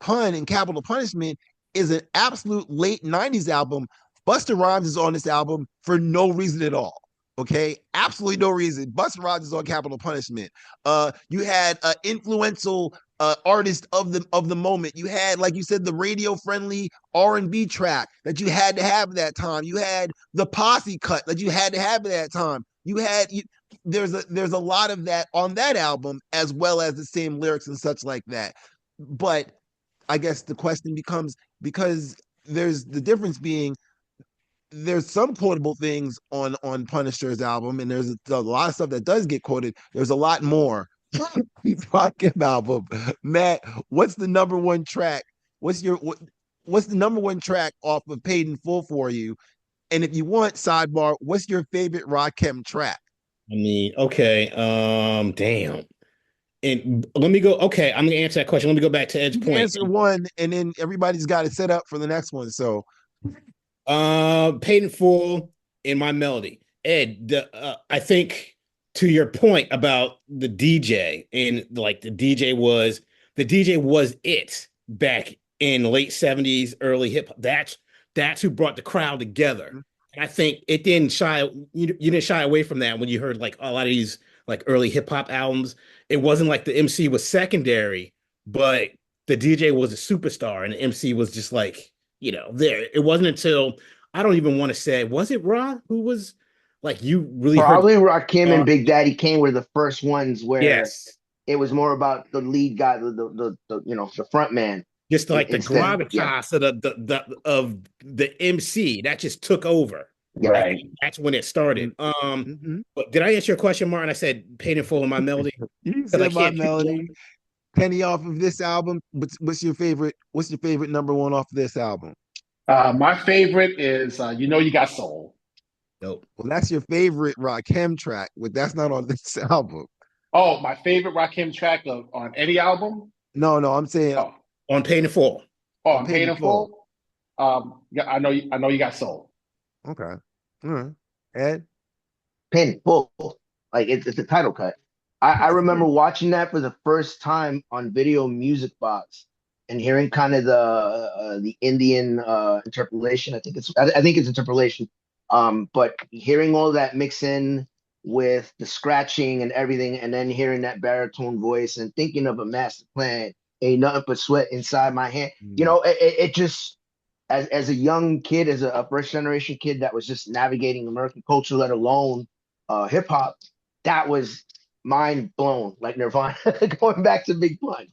[SPEAKER 1] Pun and Capital Punishment is an absolute late 90s album. Busta Rhymes is on this album for no reason at all. Okay, absolutely no reason. Busta Rhymes is on Capital Punishment. You had an influential artist of the moment. You had, like you said, the radio friendly R&B track that you had to have at that time. You had the posse cut that you had to have at that time. There's a lot of that on that album, as well as the same lyrics and such like that. But I guess the question becomes, because there's the difference being there's some quotable things on Punisher's album, and there's a lot of stuff that does get quoted. There's a lot more Rakim album. Matt, what's the number one track? What's the number one track off of Paid in Full for you? And if you want sidebar, what's your favorite Rakim track?
[SPEAKER 3] I mean, okay, damn. And let me go. Okay, I'm gonna answer that question. Let me go back to Ed's
[SPEAKER 1] You can
[SPEAKER 3] point.
[SPEAKER 1] answer one, and then everybody's got it set up for the next one. So,
[SPEAKER 3] Paid in full in my melody. Ed, I think to your point about the DJ and like the DJ was it back in late 70s, early hip hop. That's who brought the crowd together. And I think it didn't you didn't shy away from that when you heard like a lot of these like early hip hop albums. It wasn't like the MC was secondary, but the DJ was a superstar and the MC was just like, there. It wasn't until I don't even want to say, was it Ra who was like you really
[SPEAKER 2] Probably
[SPEAKER 3] heard
[SPEAKER 2] Rakim and Big Daddy Kane were the first ones where
[SPEAKER 3] yes.
[SPEAKER 2] it was more about the lead guy, the front man.
[SPEAKER 3] Just like the
[SPEAKER 2] Instead,
[SPEAKER 3] gravitas of the MC that just took over.
[SPEAKER 4] Right.
[SPEAKER 3] That's when it started. But did I answer your question, Martin? I said paid in full in my melody.
[SPEAKER 1] You said my melody. Penny off of this album. What's your favorite? What's your favorite number one off of this album?
[SPEAKER 4] My favorite is You Know You Got Soul.
[SPEAKER 3] Nope.
[SPEAKER 1] Well, that's your favorite Rakim track, but that's not on this album.
[SPEAKER 4] Oh, my favorite Rakim track on any album?
[SPEAKER 1] No, I'm saying
[SPEAKER 3] on Paid in Full.
[SPEAKER 4] Oh, on Paid in Full. Yeah, I know you got soul.
[SPEAKER 1] Okay. All right. Ed?
[SPEAKER 2] Paid in Full. Like it's a title cut. I remember watching that for the first time on Video Music Box and hearing kind of the Indian interpolation. I think it's interpolation. But hearing all that mix in with the scratching and everything, and then hearing that baritone voice and thinking of a master plan, ain't nothing but sweat inside my hand. It just as a young kid, as a first generation kid that was just navigating American culture, let alone hip hop, that was mind blown, like Nirvana. Going back to Big Pun,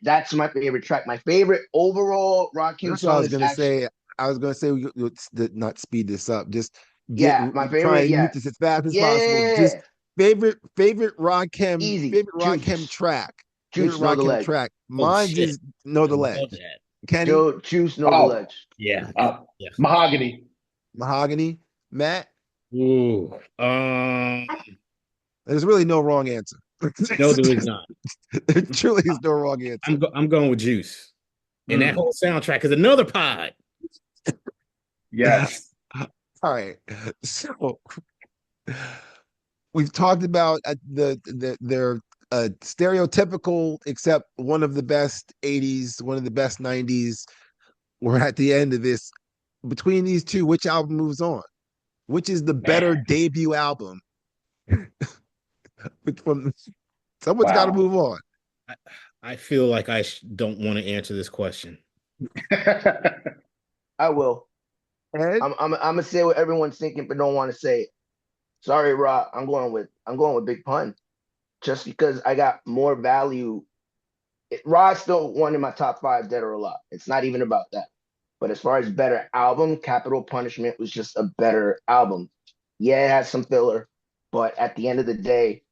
[SPEAKER 2] that's my favorite track. My favorite overall Rakim song.
[SPEAKER 1] I was gonna say not speed this up. Just
[SPEAKER 2] my favorite.
[SPEAKER 1] Try and move this as fast as possible. Just favorite Rakim.
[SPEAKER 2] Easy.
[SPEAKER 1] Favorite Rakim track.
[SPEAKER 2] Juice, Know the Ledge.
[SPEAKER 1] Track. Mine is Know the Ledge. Kenny.
[SPEAKER 2] Juice, Know the Ledge.
[SPEAKER 3] Yeah.
[SPEAKER 4] Mahogany.
[SPEAKER 1] Matt.
[SPEAKER 3] Ooh.
[SPEAKER 1] There's really no wrong answer.
[SPEAKER 3] No, there is not.
[SPEAKER 1] There truly is no wrong answer.
[SPEAKER 3] I'm going with Juice. And that whole soundtrack is another pod.
[SPEAKER 4] Yes.
[SPEAKER 1] All right. So we've talked about their stereotypical, except one of the best 80s, one of the best 90s. We're at the end of this. Between these two, which album moves on? Which is the better debut album? Someone's got to move on.
[SPEAKER 3] I feel like I don't want to answer this question.
[SPEAKER 2] I will.
[SPEAKER 1] Ed?
[SPEAKER 2] I'm gonna say what everyone's thinking, but don't want to say it. Sorry, Rob. I'm going with Big Pun, just because I got more value. Rod's still one in my top 5, dead or alive. It's not even about that. But as far as better album, Capital Punishment was just a better album. Yeah, it has some filler, but at the end of the day,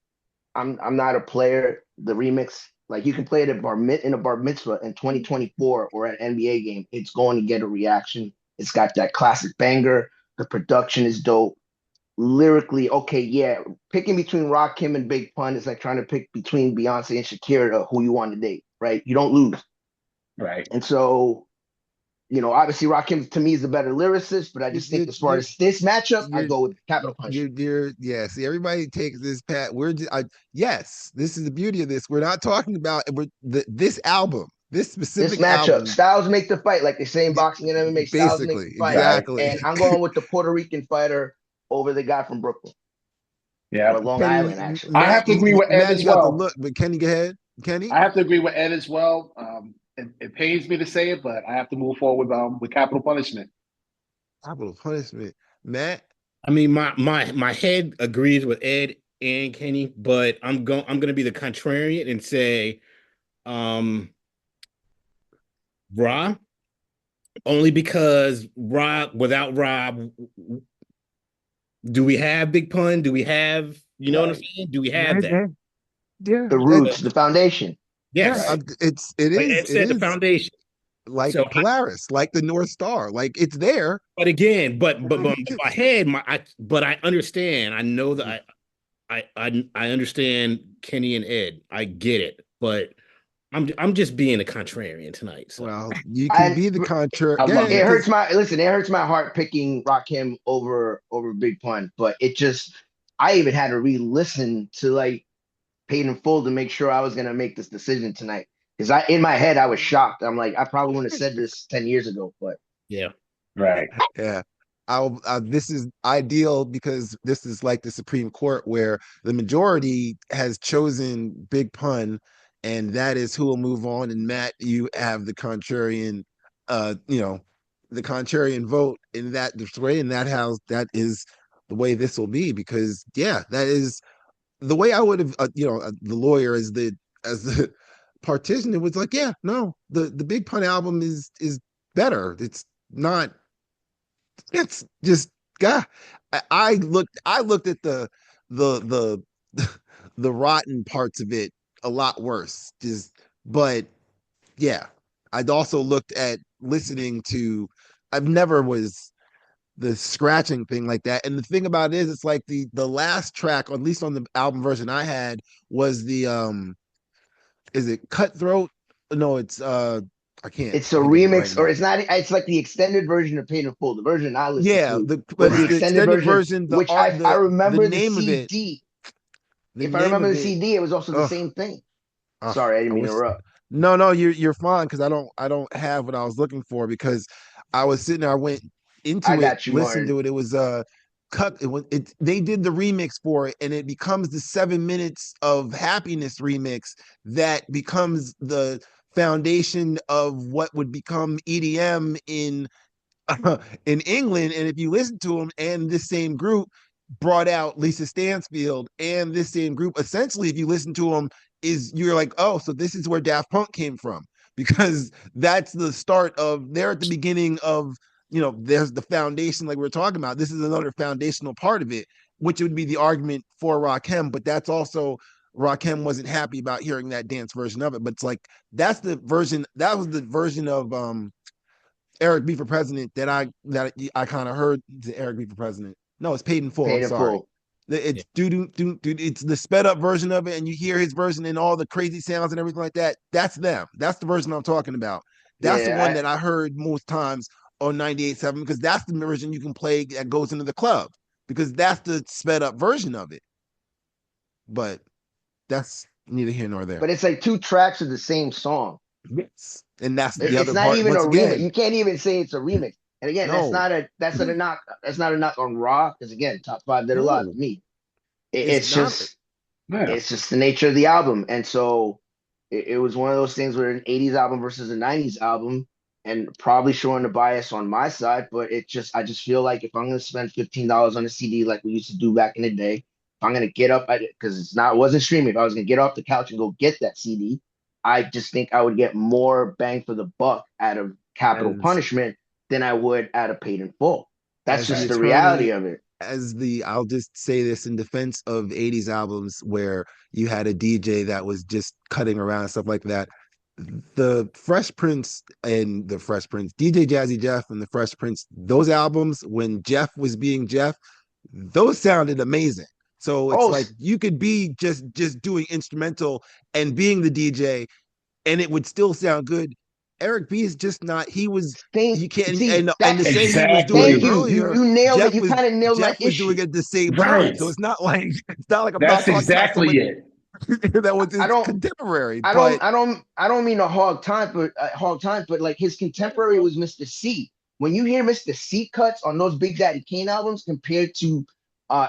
[SPEAKER 2] I'm not a player. The remix, like you can play it in a bar mitzvah in 2024 or at an NBA game, it's going to get a reaction. It's got that classic banger. The production is dope. Lyrically, okay, yeah. Picking between Rakim and Big Pun is like trying to pick between Beyonce and Shakira who you want to date, right? You don't lose.
[SPEAKER 4] Right.
[SPEAKER 2] And so, obviously Rakim to me is the better lyricist, but I just think as far as this matchup, I go with Capital Punishment.
[SPEAKER 1] See, everybody takes this pat. Yes, this is the beauty of this. We're not talking about this album. This specific
[SPEAKER 2] matchup.
[SPEAKER 1] album.
[SPEAKER 2] Styles make the fight, like they say in boxing and MMA. Styles make the fight.
[SPEAKER 1] Exactly.
[SPEAKER 2] And I'm going with the Puerto Rican fighter over the guy from Brooklyn.
[SPEAKER 4] Yeah.
[SPEAKER 2] Or Long Island, actually.
[SPEAKER 4] I have to agree with Ed as well.
[SPEAKER 1] Look, but Kenny, go ahead. Kenny?
[SPEAKER 4] I have to agree with Ed as well. It pains me to say it, but I have to move forward with Capital Punishment.
[SPEAKER 1] Capital Punishment. Matt?
[SPEAKER 3] I mean, my head agrees with Ed and Kenny, but I'm gonna be the contrarian and say Rob, only because without Rob, do we have Big Pun? Do we have, what I'm saying? Do we have that?
[SPEAKER 1] Yeah.
[SPEAKER 2] The roots, the foundation.
[SPEAKER 3] Yes.
[SPEAKER 1] It is.
[SPEAKER 3] The foundation.
[SPEAKER 1] like
[SPEAKER 3] So,
[SPEAKER 1] Polaris, like the North Star, like it's there.
[SPEAKER 3] but again, but my head, but I understand. I know that I understand Kenny and Ed. I get it, but I'm just being a contrarian tonight. So
[SPEAKER 1] Well, you can
[SPEAKER 2] And
[SPEAKER 1] be the contrary
[SPEAKER 4] I love
[SPEAKER 1] again
[SPEAKER 2] it
[SPEAKER 4] it.
[SPEAKER 2] hurts
[SPEAKER 1] because
[SPEAKER 2] my listen. It hurts my heart picking Rakim over Big Pun, but it just I even had to re-listen to like Paid in Full to make sure I was gonna make this decision tonight. Because I in my head I was shocked. I'm like I probably wouldn't have said this 10 years ago, but
[SPEAKER 3] yeah,
[SPEAKER 4] Right.
[SPEAKER 1] yeah. This is ideal because this is like the Supreme Court where the majority has chosen Big Pun, and that is who will move on. And Matt, you have the contrarian, the contrarian vote in that way, in that house. That is the way this will be because yeah, that is the way I would have, the lawyer as the partition. It was like, yeah, no, the Big Pun album is better. It's not it's just God. I looked at the the rotten parts of it a lot worse. But yeah, I'd also looked at listening to. I've never was the scratching thing like that. And the thing about it is, it's like the last track, or at least on the album version I had, was the is it Cutthroat? No, it's I can't
[SPEAKER 2] it's a
[SPEAKER 1] think of it right
[SPEAKER 2] remix or
[SPEAKER 1] now.
[SPEAKER 2] it's not. It's like the extended version of Paid in Full. The version I listened
[SPEAKER 1] Yeah,
[SPEAKER 2] to
[SPEAKER 1] but
[SPEAKER 2] was
[SPEAKER 1] it's
[SPEAKER 2] the
[SPEAKER 4] Right.
[SPEAKER 1] the
[SPEAKER 2] extended
[SPEAKER 1] extended
[SPEAKER 2] version,
[SPEAKER 1] version. The
[SPEAKER 2] which
[SPEAKER 1] art,
[SPEAKER 2] I
[SPEAKER 1] the
[SPEAKER 2] remember the
[SPEAKER 1] name of it,
[SPEAKER 2] CD.
[SPEAKER 1] the
[SPEAKER 2] If I
[SPEAKER 1] name
[SPEAKER 2] remember
[SPEAKER 1] of
[SPEAKER 2] the
[SPEAKER 1] it.
[SPEAKER 2] CD, it was also the
[SPEAKER 1] Oh,
[SPEAKER 2] same thing.
[SPEAKER 1] oh
[SPEAKER 2] Sorry, I didn't
[SPEAKER 1] I
[SPEAKER 2] mean to
[SPEAKER 1] wish.
[SPEAKER 2] interrupt.
[SPEAKER 1] No, you're fine because I don't have what I was looking for because I was sitting there. I went
[SPEAKER 2] I
[SPEAKER 1] into it,
[SPEAKER 2] got you,
[SPEAKER 1] listened
[SPEAKER 2] Martin.
[SPEAKER 1] to it. It was cut. They did the remix for it, and it becomes the 7 minutes of happiness remix that becomes the foundation of what would become EDM in England. And if you listen to them, and this same group brought out Lisa Stansfield, and this same group, essentially, if you listen to them, you're like, oh, so this is where Daft Punk came from, because that's the start of they're at the beginning of, there's the foundation like we're talking about. This is another foundational part of it, which would be the argument for Rakim, but that's also Rakim wasn't happy about hearing that dance version of it. But it's like that was the version of Eric B for president that I kind of heard the Eric B for president. No, it's Paid in Full. I'm
[SPEAKER 2] Paid in
[SPEAKER 1] sorry.
[SPEAKER 2] Full.
[SPEAKER 3] yeah.
[SPEAKER 1] It's it's the sped up version of it, and you hear his version and all the crazy sounds and everything like that. That's them. That's the version I'm talking about. That's the one
[SPEAKER 2] Yeah,
[SPEAKER 1] that I heard most times on 98.7 because that's the version you can play that goes into the club because that's the sped up version of it. But that's neither here nor there.
[SPEAKER 2] but it's like two tracks of the same song.
[SPEAKER 1] Yes. And that's the
[SPEAKER 2] It's
[SPEAKER 1] other
[SPEAKER 2] not
[SPEAKER 1] part.
[SPEAKER 2] even a
[SPEAKER 1] Once
[SPEAKER 2] remix.
[SPEAKER 1] again,
[SPEAKER 2] You can't even say it's a remix. And again,
[SPEAKER 1] no,
[SPEAKER 2] that's not a knock. That's not a knock on Raw because again, top five dead or alive
[SPEAKER 1] no,
[SPEAKER 2] for me.
[SPEAKER 1] it's
[SPEAKER 2] It's
[SPEAKER 1] not.
[SPEAKER 2] just
[SPEAKER 4] Yeah.
[SPEAKER 2] it's just the nature of the album, and so it was one of those things where an '80s album versus a '90s album, and probably showing the bias on my side, but I just feel like if I'm going to spend $15 on a CD like we used to do back in the day, if I'm going to get up at it because it wasn't streaming, if I was going to get off the couch and go get that CD, I just think I would get more bang for the buck out of Capital
[SPEAKER 1] as
[SPEAKER 2] Punishment than I would out of Paid in Full. That's
[SPEAKER 1] as the
[SPEAKER 2] just the reality
[SPEAKER 1] attorney,
[SPEAKER 2] of it.
[SPEAKER 1] I'll just say this in defense of 80s albums where you had a DJ that was just cutting around and stuff like that. The Fresh Prince and the Fresh Prince, DJ Jazzy Jeff and the Fresh Prince, those albums when Jeff was being Jeff, those sounded amazing. So it's
[SPEAKER 2] Oh,
[SPEAKER 1] like you could be just doing instrumental and being the DJ and it would still sound good. Eric B is just not. He was.
[SPEAKER 2] think
[SPEAKER 1] You can't.
[SPEAKER 2] see
[SPEAKER 1] And to
[SPEAKER 2] that's
[SPEAKER 1] say he was doing it
[SPEAKER 2] thank
[SPEAKER 4] Exactly.
[SPEAKER 2] you.
[SPEAKER 1] earlier,
[SPEAKER 2] You nailed it.
[SPEAKER 1] Jeff
[SPEAKER 2] You
[SPEAKER 1] was
[SPEAKER 2] kind of nailed my
[SPEAKER 1] Jeff was doing
[SPEAKER 2] issue.
[SPEAKER 1] it at the same time.
[SPEAKER 4] Right.
[SPEAKER 1] So it's not like I'm not
[SPEAKER 4] That's
[SPEAKER 1] talking about
[SPEAKER 4] exactly
[SPEAKER 1] someone
[SPEAKER 4] it.
[SPEAKER 1] that was
[SPEAKER 2] I
[SPEAKER 1] his
[SPEAKER 2] don't
[SPEAKER 1] contemporary. But
[SPEAKER 2] I don't mean to hog time, but like his contemporary was Mr. C. When you hear Mr. C cuts on those Big Daddy Kane albums compared to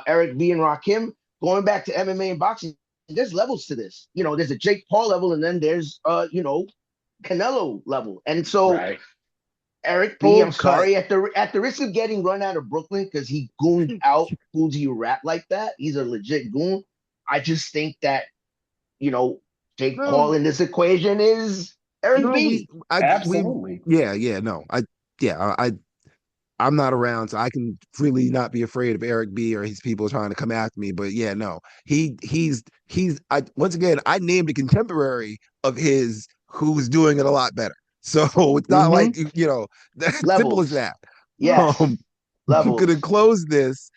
[SPEAKER 2] Eric B and Rakim, going back to MMA and boxing, there's levels to this. There's a Jake Paul level, and then there's Canelo level. And so
[SPEAKER 4] Right.
[SPEAKER 2] Eric B,
[SPEAKER 1] full
[SPEAKER 2] I'm
[SPEAKER 1] cut.
[SPEAKER 2] sorry, at the risk of getting run out of Brooklyn because he gooned out fools you rap like that. He's a legit goon. I just think that you know, Jake Paul
[SPEAKER 1] No,
[SPEAKER 2] in this equation is Eric
[SPEAKER 1] no,
[SPEAKER 2] B.
[SPEAKER 1] we,
[SPEAKER 4] Absolutely.
[SPEAKER 1] yeah, no, yeah, I'm not around, so I can freely not be afraid of Eric B or his people trying to come after me. But yeah, no, he's. I once again, I named a contemporary of his who's doing it a lot better. So it's not like,
[SPEAKER 2] Mm-hmm.
[SPEAKER 1] that's simple as
[SPEAKER 2] Levels.
[SPEAKER 1] that.
[SPEAKER 2] Yes.
[SPEAKER 1] I'm gonna
[SPEAKER 2] Levels.
[SPEAKER 1] close this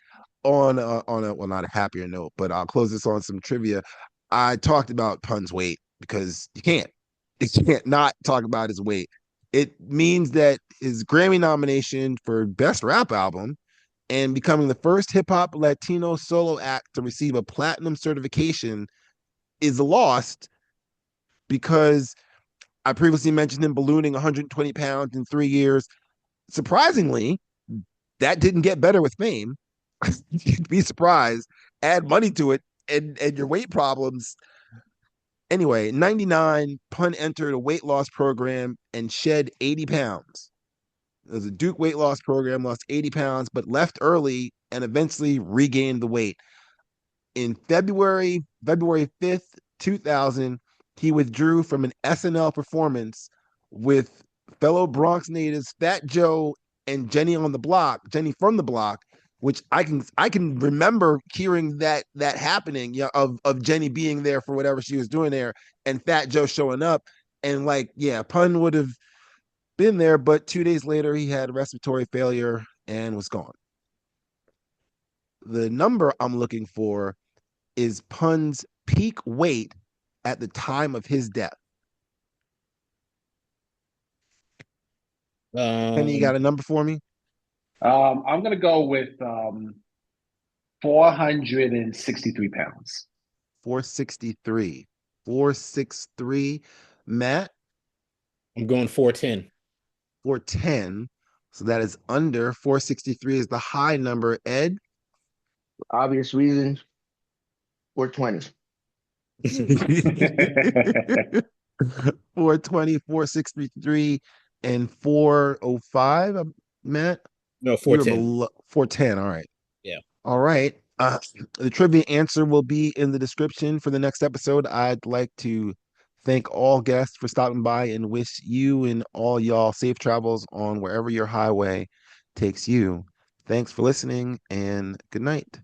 [SPEAKER 1] on a well, not a happier note, but I'll close this on some trivia. I talked about Pun's weight because you can't not talk about his weight. It means that his Grammy nomination for Best Rap Album and becoming the first hip hop Latino solo act to receive a platinum certification is lost because I previously mentioned him ballooning 120 pounds in 3 years. Surprisingly, that didn't get better with fame. You'd be surprised. Add money to it, and your weight problems. Anyway, 99, Pun entered a weight loss program and shed 80 pounds. It was a Duke weight loss program, lost 80 pounds, but left early and eventually regained the weight. In February 5th, 2000, he withdrew from an SNL performance with fellow Bronx natives Fat Joe and Jenny from the Block, which I can remember hearing that happening, of Jenny being there for whatever she was doing there and Fat Joe showing up. And like, yeah, Pun would have been there, but 2 days later he had respiratory failure and was gone. The number I'm looking for is Pun's peak weight at the time of his death. Penny, you got a number for me?
[SPEAKER 4] I'm gonna go with 463 pounds.
[SPEAKER 1] 463. 463. Matt,
[SPEAKER 3] I'm going 410.
[SPEAKER 1] 410. So that is under. 463 is the high number. Ed?
[SPEAKER 2] Obvious reasons. 420.
[SPEAKER 1] 420, 463, and 405. Matt,
[SPEAKER 3] No,
[SPEAKER 1] you were
[SPEAKER 3] 410.
[SPEAKER 1] below 410. All right.
[SPEAKER 3] Yeah.
[SPEAKER 1] All right. The trivia answer will be in the description for the next episode. I'd like to thank all guests for stopping by and wish you and all y'all safe travels on wherever your highway takes you. Thanks for listening and good night.